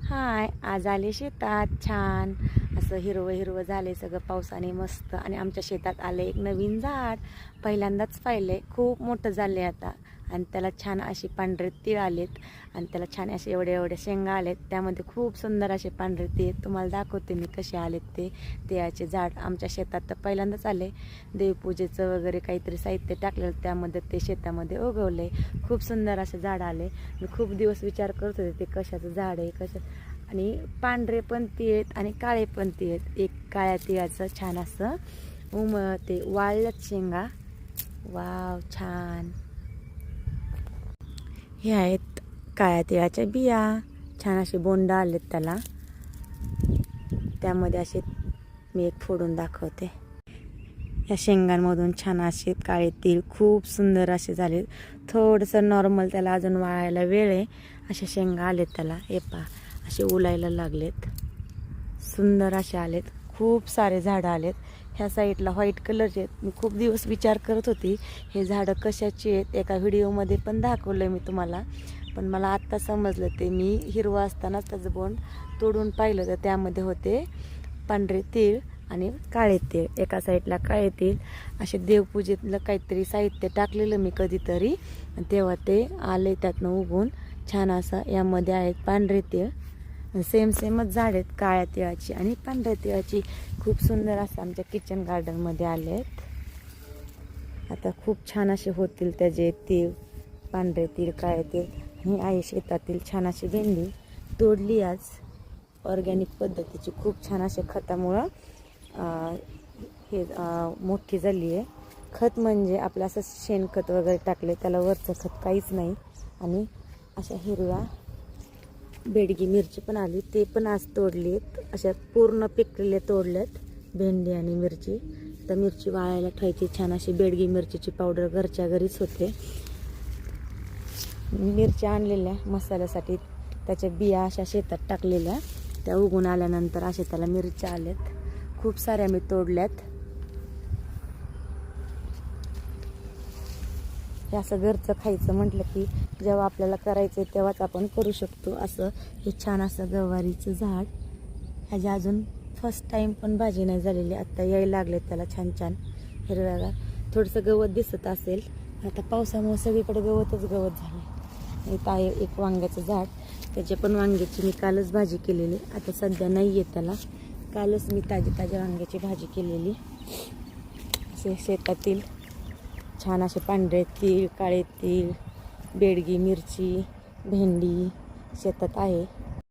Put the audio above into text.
हाय, आज आले शेतात. छान असं हिरवं हिरवं झाले सगळं पावसाने मस्त. आणि आमच्या शेतात आले एक नवीन झाड. पहिल्यांदाच पाहिले. खूप मोठं झाले आता. आणि त्याला छान अशी पांढरे तीळ आलेत. आणि त्याला छान असे एवढे एवढे शेंगा आलेत. त्यामध्ये खूप सुंदर असे पांढरे तीळ. तुम्हाला दाखवते मी कसे आलेत ते. तिळाचे झाड आमच्या शेतात तर पहिल्यांदाच आले. देवपूजेचं वगैरे काहीतरी साहित्य टाकलेलं त्यामध्ये ते शेतामध्ये उगवले. खूप सुंदर असे झाड आले. मी खूप दिवस विचार करत होते ते कशाचं झाड आहे आणि पांढरे पण तीळ आहेत आणि काळे पण तीळ आहेत. एक काळ्या तिळाचं छान असं ते वाळल्यात शेंगा. वाव, छान. हे आहेत काळ्या तिळाच्या बिया. छान असे बोंड आलेत त्याला. त्यामध्ये असे मी एक फोडून दाखवते. या शेंगांमधून छान असे काळे तीळ खूप सुंदर असे झाले. थोडंसं नॉर्मल त्याला अजून वाळायला वेळ आहे. अशा शेंगा आलेत त्याला. हे पहा, असे उलायला लागलेत. सुंदर असे आलेत. खूप सारे झाडं आलेत. ह्या साईडला व्हाईट कलरचे आहेत. मी खूप दिवस विचार करत होती हे झाडं कशाची आहेत. एका व्हिडिओमध्ये पण दाखवलं मी तुम्हाला, पण मला आत्ता समजलं. ते मी हिरवं असतानाच त्याचं बोंड तोडून पाहिलं तर त्यामध्ये होते पांढरे तीळ आणि काळे तीळ. एका साईडला काळे तीळ. असे देवपूजेतलं काहीतरी साहित्य टाकलेलं मी कधीतरी, तेव्हा ते आले त्यातनं उगून. छान असं यामध्ये आहेत पांढरे तीळ. सेम सेमच झाड आहेत काळ्या तिळाची आणि पांढऱ्या तिळाची. खूप सुंदर असं आमच्या किचन गार्डनमध्ये आले आहेत. आता खूप छान असे होतील त्याचे तीळ, पांढरे तीळ, काळे तीळ. आणि आई शेतातील छान अशी भेंडी तोडली आज ऑर्गॅनिक पद्धतीची. खूप छान असे खतामुळं मोठी झाली आहे. खत म्हणजे आपलं असं शेणखत वगैरे टाकले, त्याला वरचं खत काहीच नाही. आणि अशा हिरव्या बेडगी मिरची पण आली, ते पण आज तोडलीत. अशा पूर्ण पिकलेले तोडल्यात भेंडी आणि मिरची. तर मिरची वाळायला ठेवायची. छान अशी बेडगी मिरचीची पावडर घरच्या घरीच होते. मिरच्या आणलेल्या मसाल्यासाठी त्याच्या बिया अशा शेतात टाकलेल्या. त्या उगून आल्यानंतर अशा त्याला मिरच्या आल्यात. खूप साऱ्या मी तोडल्यात. हे असं घरचं खायचं म्हटलं की जेव्हा आपल्याला करायचं आहे तेव्हाच आपण करू शकतो. असं हे छान असं गवारीचं झाड. ह्याची अजून फर्स्ट टाईम पण भाजी नाही झालेली. आत्ता यायला लागले त्याला छान छान हिरव्यागार. थोडंसं गवत दिसत असेल. आता पावसामुळे सगळीकडे गवतच गवत झालं. इथं आहे एक वांग्याचं झाड. त्याचे पण वांग्याची मी कालच भाजी केलेली. आता सध्या नाही आहे त्याला. कालच मी ताजी वांग्याची भाजी केलेली. असे शेतातील छान असे पांढरे तीळ, काळे तीळ, बेडगी मिरची, भेंडी शेतात आहे.